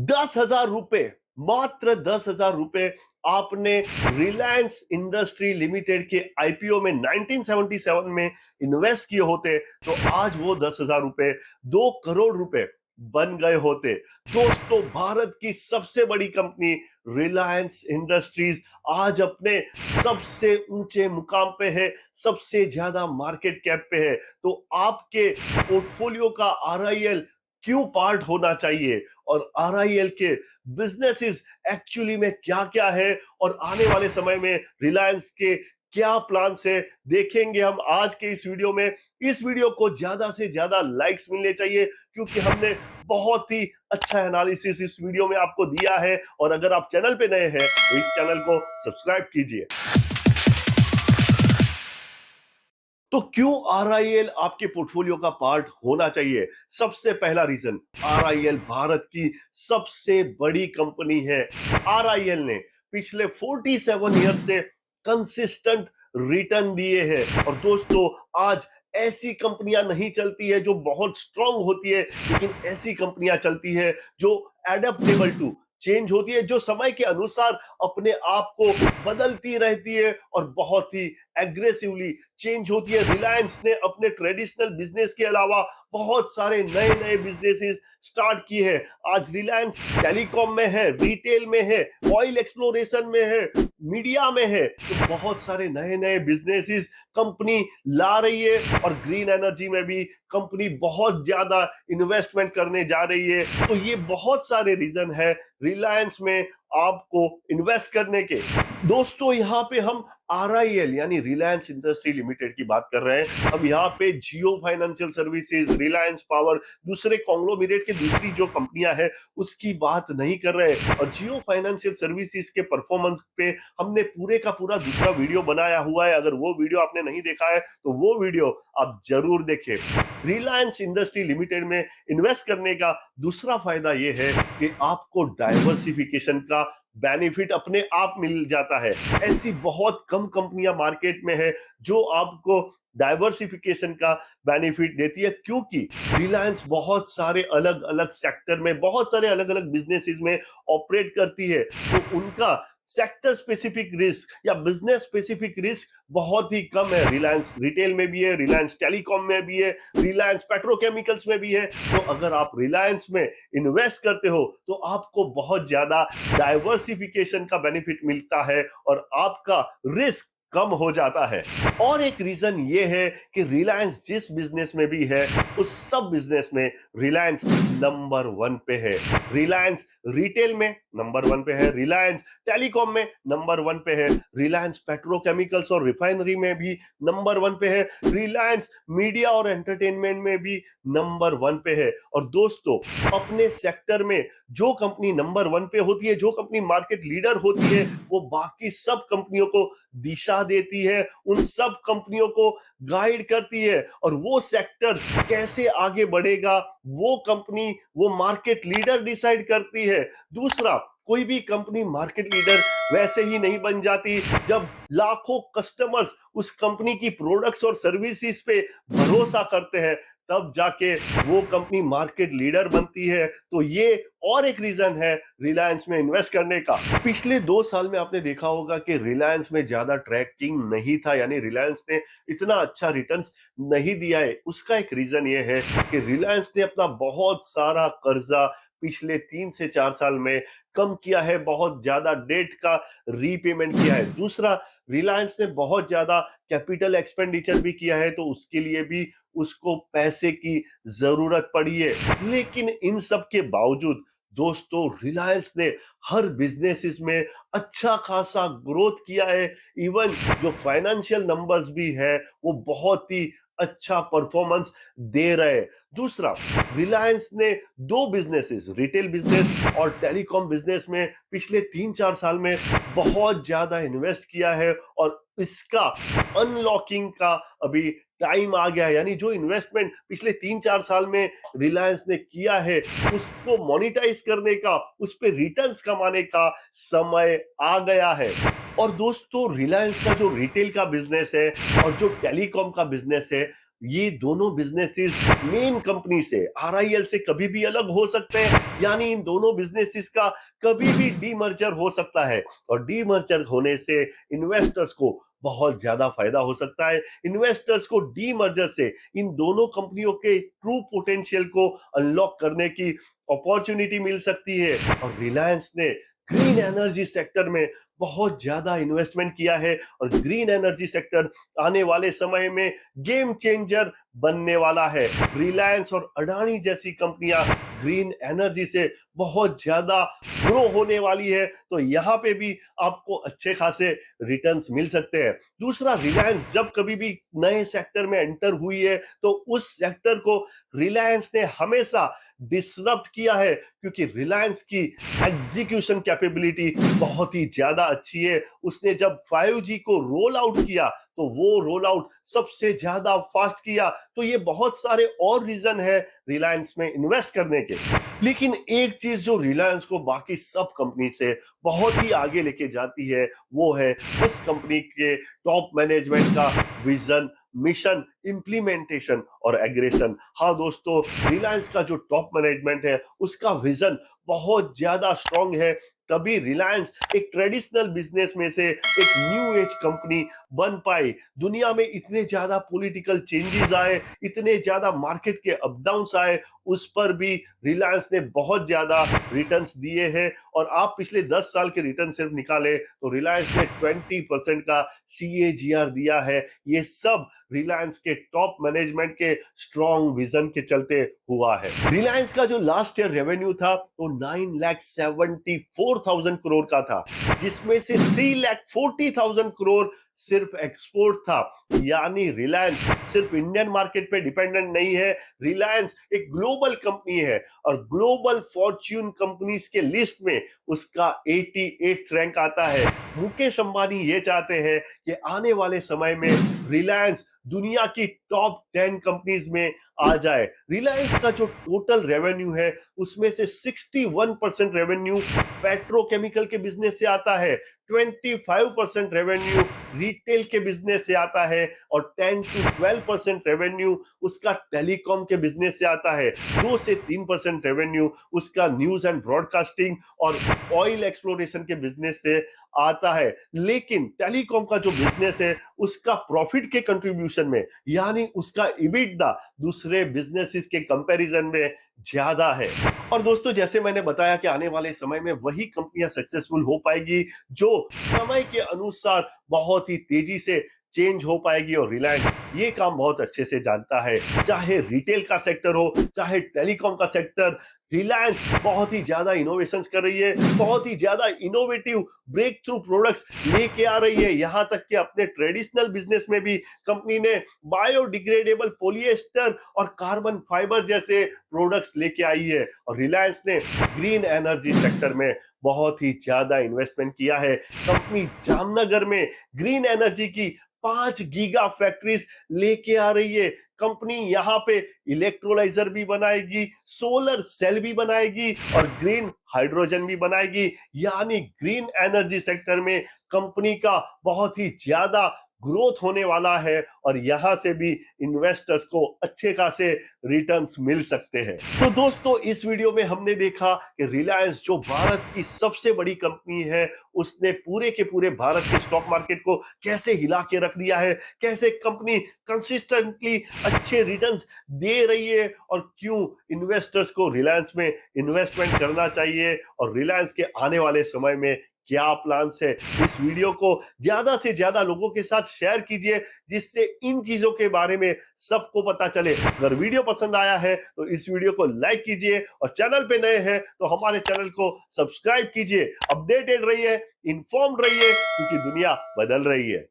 10,000 रुपए, मात्र 10,000 रुपए आपने रिलायंस इंडस्ट्री लिमिटेड के आईपीओ में 1977 में इन्वेस्ट किए होते तो आज वो 10,000 रुपए 2 करोड़ रुपए बन गए होते। दोस्तों, भारत की सबसे बड़ी कंपनी रिलायंस इंडस्ट्रीज आज अपने सबसे ऊंचे मुकाम पे है, सबसे ज्यादा मार्केट कैप पे है। तो आपके पोर्टफोलियो का आरआईएल क्यों पार्ट होना चाहिए, और आरआईएल के बिजनेसेस एक्चुअली में क्या क्या है, और आने वाले समय में रिलायंस के क्या प्लान्स है, देखेंगे हम आज के इस वीडियो में। इस वीडियो को ज्यादा से ज्यादा लाइक्स मिलने चाहिए, क्योंकि हमने बहुत ही अच्छा एनालिसिस इस वीडियो में आपको दिया है। और अगर आप चैनल पे नए हैं तो इस चैनल को सब्सक्राइब कीजिए। तो क्यों आरआईएल आपके पोर्टफोलियो का पार्ट होना चाहिए? सबसे पहला रीजन, आरआईएल भारत की सबसे बड़ी कंपनी है। आरआईएल ने पिछले 47 ईयर से कंसिस्टेंट रिटर्न दिए हैं। और दोस्तों, आज ऐसी कंपनियां नहीं चलती है जो बहुत स्ट्रांग होती है, लेकिन ऐसी कंपनियां चलती है जो एडेप्टेबल टू चेंज होती है, जो समय के अनुसार अपने आप को बदलती रहती है और बहुत ही एग्रेसिवली चेंज होती है। रिलायंस ने अपने ट्रेडिशनल बिजनेस के अलावा बहुत सारे नए नए बिजनेसेस स्टार्ट किए हैं। आज रिलायंस टेलीकॉम में है, रिटेल में है, ऑयल एक्सप्लोरेशन में है, मीडिया में है। तो बहुत सारे नए नए बिजनेसेस कंपनी ला रही है, और ग्रीन एनर्जी में भी कंपनी बहुत ज्यादा इन्वेस्टमेंट करने जा रही है। तो ये बहुत सारे रीजन है रिलायंस में आपको इन्वेस्ट करने के। दोस्तों, यहाँ पे हम आरआईएल यानी रिलायंस इंडस्ट्री लिमिटेड की बात कर रहे हैं। अब यहाँ पे जियो फाइनेंशियल सर्विसेज, रिलायंस पावर, दूसरे कॉन्ग्लोमरेट के दूसरी जो कंपनियां हैं उसकी बात नहीं कर रहे हैं। और जियो फाइनेंशियल सर्विसेज के परफॉर्मेंस पे हमने पूरे का पूरा दूसरा वीडियो बनाया हुआ है। अगर वो वीडियो आपने नहीं देखा है तो वो वीडियो आप जरूर देखें। रिलायंस इंडस्ट्री लिमिटेड में इन्वेस्ट करने का दूसरा फायदा यह है कि आपको डाइवर्सिफिकेशन का बेनिफिट अपने आप मिल जाता है। ऐसी बहुत कम कंपनियां मार्केट में है जो आपको डाइवर्सिफिकेशन का बेनिफिट देती है, क्योंकि रिलायंस बहुत सारे अलग अलग सेक्टर में, बहुत सारे अलग अलग बिजनेसेस में ऑपरेट करती है। तो उनका सेक्टर स्पेसिफिक रिस्क या बिजनेस स्पेसिफिक रिस्क बहुत ही कम है। रिलायंस रिटेल में भी है, रिलायंस टेलीकॉम में भी है, रिलायंस पेट्रोकेमिकल्स में भी है। तो अगर आप रिलायंस में इन्वेस्ट करते हो तो आपको बहुत ज्यादा डाइवर्सिफिकेशन का बेनिफिट मिलता है और आपका रिस्क कम हो जाता है। और एक रीजन ये है कि रिलायंस जिस बिजनेस में भी है उस सब बिजनेस में रिलायंस नंबर 1 पे है। रिलायंस रिटेल में नंबर 1 पे है, रिलायंस टेलीकॉम में नंबर 1 पे है, रिलायंस पेट्रोकेमिकल्स और रिफाइनरी में भी नंबर 1 पे है, रिलायंस मीडिया और एंटरटेनमेंट में भी नंबर 1 पे है। और दोस्तों, अपने सेक्टर में जो कंपनी नंबर 1 पे होती है, जो कंपनी मार्केट लीडर होती है, वो बाकी सब कंपनियों को दिशा देती है, उन सब कंपनियों को गाइड करती है। और वो सेक्टर कैसे आगे बढ़ेगा वो कंपनी, वो मार्केट लीडर डिसाइड करती है। दूसरा, कोई भी कंपनी मार्केट लीडर वैसे ही नहीं बन जाती। जब लाखों कस्टमर्स उस कंपनी की प्रोडक्ट्स और सर्विसेज पे भरोसा करते हैं, तब जाके वो कंपनी मार्केट लीडर बनती है। तो ये और एक रीजन है रिलायंस में इन्वेस्ट करने का। पिछले 2 साल में आपने देखा होगा कि रिलायंस में ज्यादा ट्रैकिंग नहीं था, यानी रिलायंस ने इतना अच्छा रिटर्न्स नहीं दिया है। उसका एक रीजन ये है कि रिलायंस ने अपना बहुत सारा कर्जा पिछले 3 से 4 साल में कम किया है, बहुत ज्यादा डेट का रीपेमेंट किया है। दूसरा, रिलायंस ने बहुत ज्यादा कैपिटल एक्सपेंडिचर भी किया है, तो उसके लिए भी उसको पैसे की जरूरत पड़ी है। लेकिन इन सब के बावजूद दोस्तों, रिलायंस ने हर बिजनेसेस में अच्छा खासा ग्रोथ किया है। इवन जो फाइनेंशियल नंबर्स भी है वो बहुत ही अच्छा परफॉर्मेंस दे रहे हैं। दूसरा, रिलायंस ने दो बिजनेसेस, रिटेल बिजनेस और टेलीकॉम बिजनेस में पिछले 3-4 साल में बहुत ज्यादा इन्वेस्ट किया है, और इसका अनलॉकिंग का अभी टाइम आ गया है। यानी जो इन्वेस्टमेंट पिछले 3-4 साल में रिलायंस ने किया है उसको मोनेटाइज करने का, उस पे रिटर्न्स कमाने का समय आ गया है। और दोस्तों रिलायंस का जो रिटेल का बिजनेस है और जो टेलीकॉम का बिजनेस है, ये दोनों बिजनेसेस मेन कंपनी से आरआईएल से कभी भी अलग हो सकते हैं, यानी इन दोनों बिजनेसेस का कभी भी डीमर्जर हो सकता है। और डीमर्जर होने से इन्वेस्टर्स को बहुत ज्यादा फायदा हो सकता है। इन्वेस्टर्स को डीमर्जर से इन दोनों कंपनियों के ट्रू पोटेंशियल को अनलॉक करने की अपॉर्चुनिटी मिल सकती है। और रिलायंस ने ग्रीन एनर्जी सेक्टर में बहुत ज्यादा इन्वेस्टमेंट किया है और ग्रीन एनर्जी सेक्टर आने वाले समय में गेम चेंजर बनने वाला है। रिलायंस और अडानी जैसी कंपनियां ग्रीन एनर्जी से बहुत ज्यादा ग्रो होने वाली है, तो यहां पे भी आपको अच्छे खासे रिटर्न्स मिल सकते हैं। दूसरा, रिलायंस जब कभी भी नए सेक्टर में एंटर हुई है तो उस सेक्टर को रिलायंस ने हमेशा डिसरप्ट किया है, क्योंकि रिलायंस की एग्जीक्यूशन कैपेबिलिटी बहुत ही ज्यादा अच्छी है। उसने जब 5G को रोल आउट किया तो वो रोल आउट सबसे ज्यादा फास्ट किया। तो ये बहुत सारे और रीजन है रिलायंस में इन्वेस्ट करने के। लेकिन एक चीज जो रिलायंस को बाकी सब कंपनी से बहुत ही आगे लेके जाती है, वो है उस कंपनी के टॉप मैनेजमेंट का विजन, मिशन, इंप्लीमेंटेशन और एग्रेशन। हाँ दोस्तों, रिलायंस का जो टॉप मैनेजमेंट है उसका विजन बहुत ज्यादा स्ट्रांग है, तभी रिलायंस एक ट्रेडिशनल बिजनेस में से एक न्यू एज कंपनी बन पाई। दुनिया में इतने ज्यादा पॉलिटिकल चेंजेस आए, इतने ज्यादा मार्केट के अप डाउन्स आए, उस पर भी रिलायंस ने बहुत ज्यादा रिटर्न्स दिए हैं। और आप पिछले 10 साल के रिटर्न सिर्फ निकाले तो रिलायंस ने 20% का सीएजीआर दिया है। ये सब रिलायंस के टॉप मैनेजमेंट के स्ट्रॉन्ग विजन के चलते हुआ है। रिलायंस का जो लास्ट ईयर रेवेन्यू था वो 9,74,000 करोड़ का था, जिसमें से 3,40,000 करोड़ सिर्फ एक्सपोर्ट था। यानी रिलायंस सिर्फ इंडियन मार्केट पे डिपेंडेंट नहीं है, रिलायंस एक ग्लोबल कंपनी है और ग्लोबल फॉर्च्यून कंपनीज के लिस्ट में उसका 88th रैंक आता है। मुकेश अंबानी ये चाहते हैं कि आने वाले समय में रिलायंस दुनिया की टॉप 10 कंपनीज में आ जाए। रिलायंस का जो टोटल रेवेन्यू है उसमें से 61% रेवेन्यू पेट्रोकेमिकल के बिजनेस से आता है, 25% रेवेन्यू रिटेल के बिजनेस से आता है और 10 to 12% रेवेन्यू उसका टेलीकॉम के बिजनेस से आता है। 2 से 3% रेवेन्यू उसका न्यूज एंड ब्रॉडकास्टिंग और ऑयल एक्सप्लोरेशन के बिजनेस से आता है। लेकिन टेलीकॉम का जो बिजनेस है उसका प्रॉफिट के कंट्रीब्यूशन में, यानी उसका इबिटडा दूसरे बिजनेसेस के कंपैरिजन में ज्यादा है। और दोस्तों, जैसे मैंने बताया कि आने वाले समय में वही कंपनियां सक्सेसफुल हो पाएगी जो समय के अनुसार बहुत ही तेजी से चेंज हो पाएगी, और रिलायंस ये काम बहुत अच्छे से जानता है। चाहे रिटेल का सेक्टर हो, चाहे टेलीकॉम का सेक्टर, रिलायंस बहुत ही ज्यादा इनोवेशंस कर रही है, बहुत ही ज्यादा इनोवेटिव ब्रेक थ्रू प्रोडक्ट्स लेके आ रही है। यहां तक कि अपने ट्रेडिशनल बिजनेस में भी कंपनी ने बायोडिग्रेडेबल पॉलिएस्टर और कार्बन फाइबर जैसे प्रोडक्ट्स लेके आई है। और रिलायंस ने ग्रीन एनर्जी सेक्टर में बहुत ही ज्यादा इन्वेस्टमेंट किया है। कंपनी जामनगर में ग्रीन एनर्जी की 5 गीगा फैक्ट्रीज लेके आ रही है। कंपनी यहां पे इलेक्ट्रोलाइजर भी बनाएगी, सोलर सेल भी बनाएगी और ग्रीन हाइड्रोजन भी बनाएगी। यानी ग्रीन एनर्जी सेक्टर में कंपनी का बहुत ही ज्यादा ग्रोथ होने वाला है और यहां से भी इन्वेस्टर्स को अच्छे खासे रिटर्न्स मिल सकते हैं। तो दोस्तों, इस वीडियो में हमने देखा कि रिलायंस जो भारत की सबसे बड़ी कंपनी है, उसने पूरे के पूरे भारत के स्टॉक मार्केट को कैसे हिला के रख दिया है, कैसे कंपनी कंसिस्टेंटली अच्छे रिटर्न्स दे रही है और क्यों इन्वेस्टर्स को रिलायंस में इन्वेस्टमेंट करना चाहिए और रिलायंस के आने वाले समय में क्या प्लान्स है। इस वीडियो को ज्यादा से ज्यादा लोगों के साथ शेयर कीजिए, जिससे इन चीजों के बारे में सबको पता चले। अगर वीडियो पसंद आया है तो इस वीडियो को लाइक कीजिए और चैनल पे नए हैं तो हमारे चैनल को सब्सक्राइब कीजिए। अपडेटेड रहिए, इन्फॉर्म्ड रहिए, क्योंकि दुनिया बदल रही है।